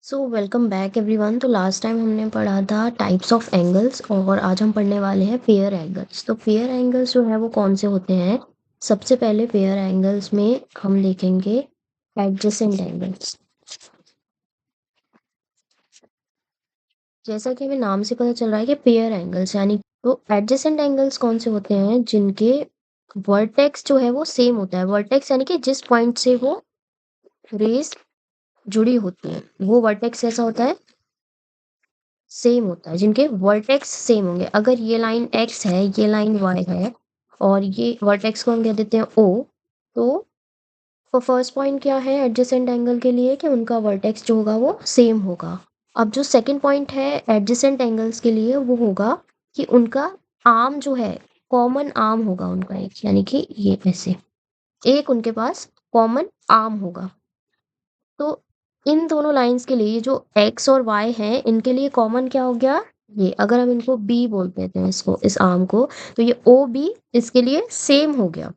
So welcome back everyone. तो last time हमने पढ़ा था टाइप्स ऑफ एंगल्स और आज हम पढ़ने वाले हैं पेयर एंगल्स। तो पेयर एंगल्स जो है वो कौन से होते हैं? सबसे पहले पेयर एंगल्स में हम देखेंगे एडजेसेंट एंगल्स। जैसा कि हमें नाम से पता चल रहा है कि पेयर एंगल्स यानी तो एडजेसेंट एंगल्स कौन से होते हैं जिनके वर्टेक्स जो है वो सेम होता है। वर्टेक्स यानी कि जिस पॉइंट से वो रेज जुड़ी होती है वो वर्टेक्स कैसा होता है? सेम होता है। जिनके वर्टेक्स सेम होंगे। अगर ये लाइन एक्स है, ये लाइन वाई है और ये वर्टेक्स को हम कह देते हैं ओ, तो फर्स्ट पॉइंट क्या है एडजेसेंट एंगल के लिए कि उनका वर्टेक्स जो होगा वो सेम होगा। अब जो सेकंड पॉइंट है एडजेसेंट एंगल्स के लिए वो होगा कि उनका आर्म जो है कॉमन आर्म होगा उनका एक, यानी कि ये ऐसे एक उनके पास कॉमन आर्म होगा। तो इन दोनों लाइंस के लिए जो एक्स और वाई है इनके लिए कॉमन क्या हो गया? ये अगर हम इनको बी बोल देते हैं इसको, इस आर्म को, तो ये ओ बी इसके लिए सेम हो गया।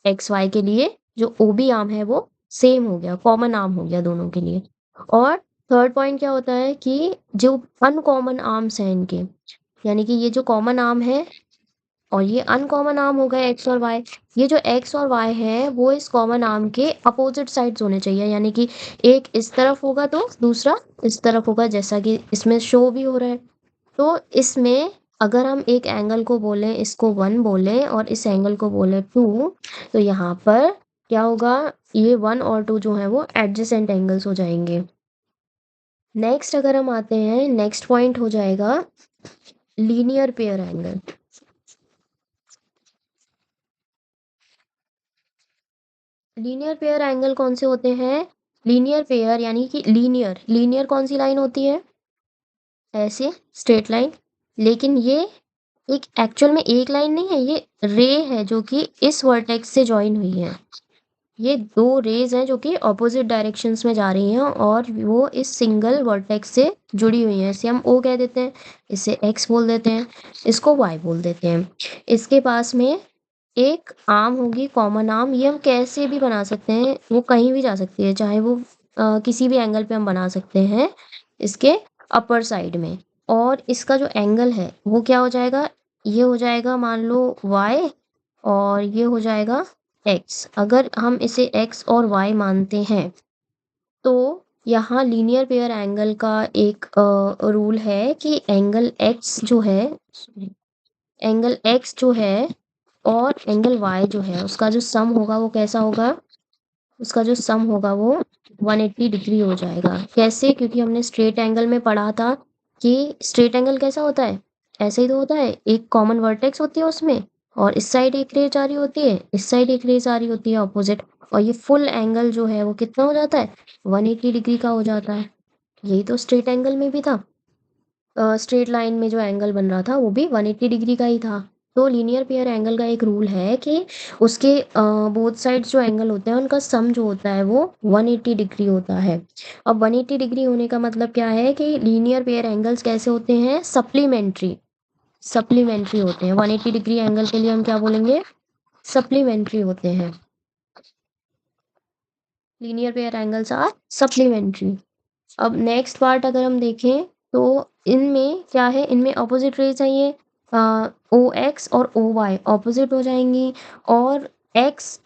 एक्स वाई के लिए जो ओ बी आर्म है वो सेम हो गया, कॉमन आर्म हो गया दोनों के लिए। और थर्ड पॉइंट क्या होता है कि जो अनकॉमन आर्म्स हैं इनके, यानी कि ये जो कॉमन आर्म है और ये अनकॉमन आर्म हो गए एक्स और वाई। ये जो एक्स और वाई है वो इस कॉमन आर्म के अपोजिट साइड्स होने चाहिए, यानी कि एक इस तरफ होगा तो दूसरा इस तरफ होगा, जैसा कि इसमें शो भी हो रहा है। तो इसमें अगर हम एक एंगल को बोलें, इसको वन बोलें और इस एंगल को बोलें टू, तो यहाँ पर क्या होगा? ये वन और टू जो है वो एडजेसेंट एंगल्स हो जाएंगे। नेक्स्ट अगर हम आते हैं, नेक्स्ट पॉइंट हो जाएगा linear pair angle. Linear pair angle कौन से होते हैं? लीनियर पेयर यानी कि लीनियर लीनियर कौन सी लाइन होती है? ऐसे स्ट्रेट लाइन। लेकिन ये एक एक्चुअल में एक लाइन नहीं है, ये रे है जो कि इस वर्टेक्स से ज्वाइन हुई है। ये दो रेज हैं जो कि ऑपोजिट डायरेक्शंस में जा रही हैं और वो इस सिंगल वर्टेक्स से जुड़ी हुई हैं। इसे हम ओ कह देते हैं, इसे एक्स बोल देते हैं, इसको वाई बोल देते हैं। इसके पास में एक आर्म होगी, कॉमन आर्म। ये हम कैसे भी बना सकते हैं, वो कहीं भी जा सकती है, चाहे वो किसी भी एंगल पे हम बना सकते हैं इसके अपर साइड में। और इसका जो एंगल है वो क्या हो जाएगा? ये हो जाएगा मान लो y और ये हो जाएगा x। अगर हम इसे x और y मानते हैं तो यहाँ लीनियर पेयर एंगल का एक रूल है कि एंगल x जो है, एंगल x जो है और एंगल y जो है उसका जो सम होगा वो कैसा होगा? उसका जो सम होगा वो 180 डिग्री हो जाएगा। कैसे? क्योंकि हमने स्ट्रेट एंगल में पढ़ा था कि स्ट्रेट एंगल कैसा होता है? ऐसे ही तो होता है, एक कॉमन वर्टेक्स होती है उसमें और इस साइड एक रेज आ रही होती है, इस साइड एक रेज आ रही होती है ऑपोजिट, और ये फुल एंगल जो है वो कितना हो जाता है? 180 डिग्री का हो जाता है। यही तो स्ट्रेट एंगल में भी था। स्ट्रेट लाइन में जो एंगल बन रहा था वो भी 180 डिग्री का ही था। तो लीनियर पेयर एंगल का एक रूल है कि उसके बोथ साइड्स जो एंगल होते हैं उनका सम जो होता है वो 180 डिग्री होता है। अब 180 डिग्री होने का मतलब क्या है कि लीनियर पेयर एंगल्स कैसे होते हैं? सप्लीमेंट्री। सप्लीमेंट्री होते हैं। 180 डिग्री एंगल के लिए हम क्या बोलेंगे? सप्लीमेंट्री होते हैं। Linear pair angles are supplementary. अब नेक्स्ट पार्ट अगर हम देखें तो इनमें क्या है? इनमें ऑपोजिट रेज है, ये ओ एक्स और ओ वाई ऑपोजिट हो जाएंगी। और एक्स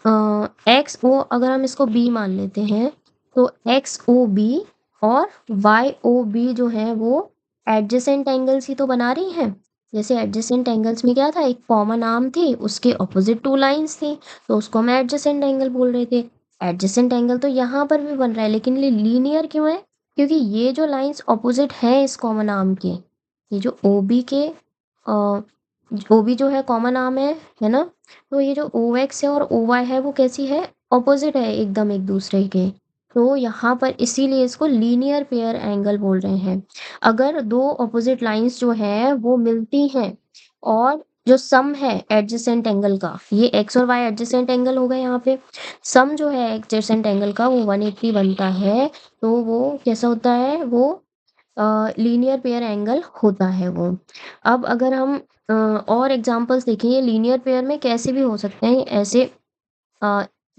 एक्स ओ अगर हम इसको बी मान लेते हैं तो एक्स ओ बी और वाई ओ बी जो है वो एडजेसेंट एंगल्स ही तो बना रही हैं। जैसे एडजेसेंट एंगल्स में क्या था? एक कॉमन आर्म थी, उसके ऑपोजिट टू लाइंस थी, तो उसको हम एडजेसेंट एंगल बोल रहे थे। एडजेसेंट एंगल तो यहाँ पर भी बन रहा है, लेकिन ये लीनियर क्यों है? क्योंकि ये जो लाइंस ऑपोजिट है इस कॉमन आर्म के, ये जो ओ बी के ओ बी जो है कॉमन आर्म है ना? तो ये जो ओ एक्स है और ओ वाई है वो कैसी है? ऑपोजिट है एकदम एक दूसरे के। तो यहाँ पर इसीलिए इसको लीनियर पेयर एंगल बोल रहे हैं। अगर दो ऑपोजिट लाइंस जो है वो मिलती हैं और जो सम है एडजेसेंट एंगल का, ये एक्स और वाई एडजेसेंट एंगल हो गए यहाँ पे, सम जो है एडजेसेंट एंगल का वो 180 बनता है, तो वो कैसा होता है? वो लीनियर पेयर एंगल होता है वो। अब अगर हम और एग्जांपल्स देखें, ये लीनियर पेयर में कैसे भी हो सकते हैं ऐसे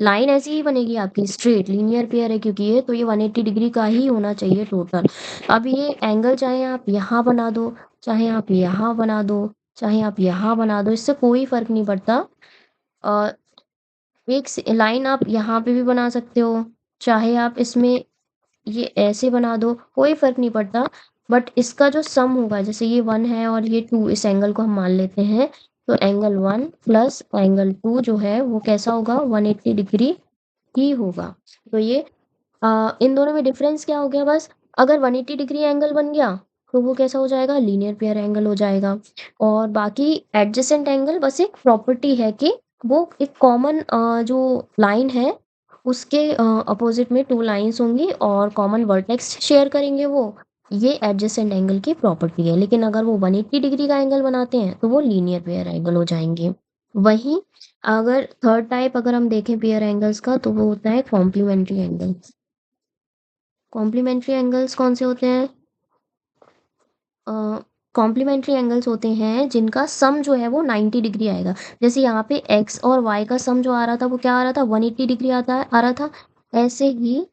लाइन ऐसी ही बनेगी आपकी स्ट्रेट, लीनियर पेयर है क्योंकि ये, तो ये 180 डिग्री का ही होना चाहिए टोटल। अब ये एंगल चाहे आप यहाँ बना दो, चाहे आप यहाँ बना दो, चाहे आप यहाँ बना दो, इससे कोई फर्क नहीं पड़ता। अ, एक लाइन आप यहाँ पे भी बना सकते हो, चाहे आप इसमें ये ऐसे बना दो, कोई फर्क नहीं पड़ता। बट इसका जो सम होगा, जैसे ये 1 है और ये 2, इस एंगल को हम मान लेते हैं, तो एंगल 1 प्लस एंगल 2 जो है वो कैसा होगा, 180 डिग्री ही होगा। तो ये इन दोनों में डिफरेंस क्या हो गया बस, अगर 180 डिग्री एंगल बन गया तो वो कैसा हो जाएगा, लीनियर पेयर एंगल हो जाएगा। और बाकी एडजेसेंट एंगल बस एक प्रॉपर्टी है कि वो एक कॉमन जो लाइन है उसके अपोजिट में टू लाइंस होंगी और कॉमन वर्टेक्स शेयर करेंगे वो, ये एडजेसेंट एंगल की प्रॉपर्टी है। लेकिन अगर वो 180 डिग्री का एंगल बनाते हैं तो वो लीनियर पेयर एंगल हो जाएंगे। वहीं अगर थर्ड टाइप अगर हम देखें पेयर एंगल्स का, तो वो होता है कॉम्प्लीमेंट्री एंगल। कॉम्प्लीमेंट्री एंगल्स कौन से होते हैं, कॉम्प्लीमेंट्री एंगल्स होते हैं जिनका सम जो है वो 90 डिग्री आएगा। जैसे यहाँ पे एक्स और वाई का सम जो आ रहा था वो क्या आ रहा था, 180 डिग्री आ रहा था। ऐसे ही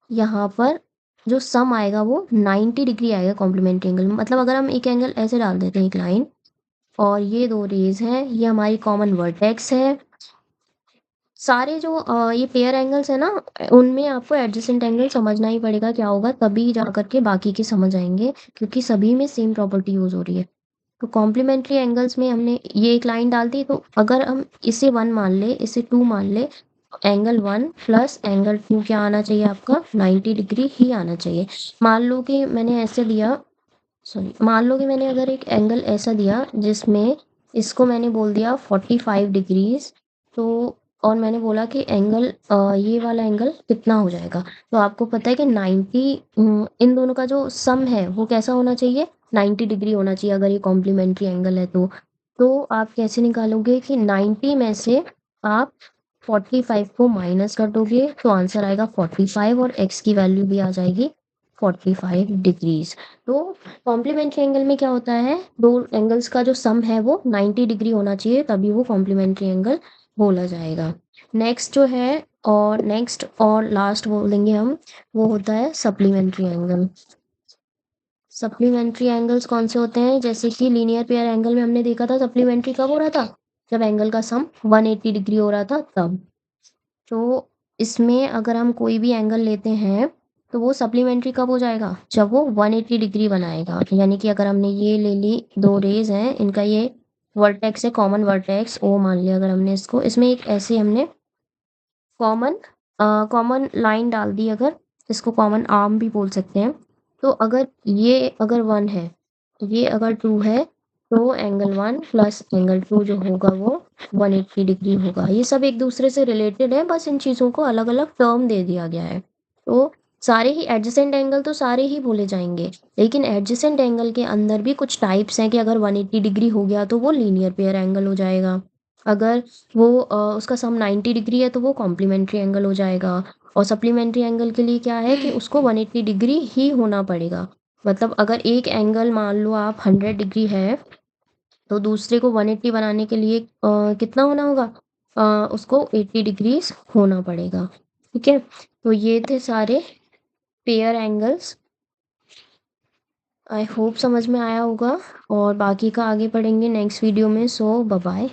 यहाँ पर जो सम आएगा वो 90 डिग्री आएगा कॉम्प्लीमेंट्री एंगल में। मतलब अगर हम एक एंगल ऐसे डाल देते हैं, एक लाइन, और ये दो रेज हैं, ये हमारी कॉमन वर्टेक्स है। सारे जो ये पेयर एंगल्स है ना, उनमें आपको एडजेसेंट एंगल समझना ही पड़ेगा क्या होगा, तभी जा करके बाकी के समझ आएंगे, क्योंकि सभी में सेम प्रॉपर्टी यूज हो रही है। तो कॉम्प्लीमेंट्री एंगल्स में हमने ये एक लाइन डाल दी, तो अगर हम इसे 1 मान ले, इसे 2 मान ले, एंगल 1 प्लस एंगल 2 क्या आना चाहिए आपका, 90 डिग्री ही आना चाहिए। मान लो कि मैंने ऐसे दिया, सॉरी, मान लो कि मैंने अगर एक एंगल ऐसा दिया जिसमें इसको मैंने बोल दिया 45 डिग्रीज, तो और मैंने बोला कि एंगल ये वाला एंगल कितना हो जाएगा, तो आपको पता है कि 90, इन दोनों का जो सम है वो कैसा होना चाहिए, 90 डिग्री होना चाहिए अगर ये कॉम्प्लीमेंट्री एंगल है तो आप कैसे निकालोगे कि 90 में से आप 45 को माइनस कर दोगे तो आंसर आएगा 45 और एक्स की वैल्यू भी आ जाएगी 45 डिग्रीज। तो कॉम्प्लीमेंट्री एंगल में क्या होता है, दो एंगल्स का जो सम है वो 90 डिग्री होना चाहिए, तभी वो कॉम्प्लीमेंट्री एंगल बोला जाएगा। नेक्स्ट जो है, और नेक्स्ट और लास्ट बोलेंगे हम, वो होता है सप्लीमेंट्री एंगल। सप्लीमेंट्री एंगल्स कौन से होते हैं, जैसे कि लीनियर पेयर एंगल में हमने देखा था सप्लीमेंट्री कब हो रहा था, जब एंगल का सम 180 डिग्री हो रहा था तब। तो इसमें अगर हम कोई भी एंगल लेते हैं तो वो सप्लीमेंट्री कब हो जाएगा, जब वो 180 डिग्री बनाएगा। यानी कि अगर हमने ये ले ली, दो रेज हैं, इनका ये वर्टेक्स है, कॉमन वर्टेक्स ओ मान लिया अगर हमने इसको, इसमें एक ऐसे हमने कॉमन कॉमन लाइन डाल दी, अगर इसको कॉमन आर्म भी बोल सकते हैं। तो अगर ये अगर 1 है, ये अगर 2 है, तो एंगल 1 प्लस एंगल 2 जो होगा वो 180 डिग्री होगा। ये सब एक दूसरे से रिलेटेड है, बस इन चीज़ों को अलग अलग टर्म दे दिया गया है। तो सारे ही एडजेसेंट एंगल तो सारे ही बोले जाएंगे, लेकिन एडजेसेंट एंगल के अंदर भी कुछ टाइप्स हैं कि अगर 180 डिग्री हो गया तो वो लीनियर पेयर एंगल हो जाएगा। अगर वो उसका सम 90 डिग्री है तो वो कॉम्प्लीमेंट्री एंगल हो जाएगा। और सप्लीमेंट्री एंगल के लिए क्या है कि उसको 180 डिग्री ही होना पड़ेगा। मतलब अगर एक एंगल मान लो आप 100 डिग्री है, तो दूसरे को 180 बनाने के लिए कितना होना होगा, उसको 80 डिग्रीज होना पड़ेगा। ठीक है, तो ये थे सारे पेयर एंगल्स। आई होप समझ में आया होगा, और बाकी का आगे पढ़ेंगे नेक्स्ट वीडियो में। सो बाय बाय।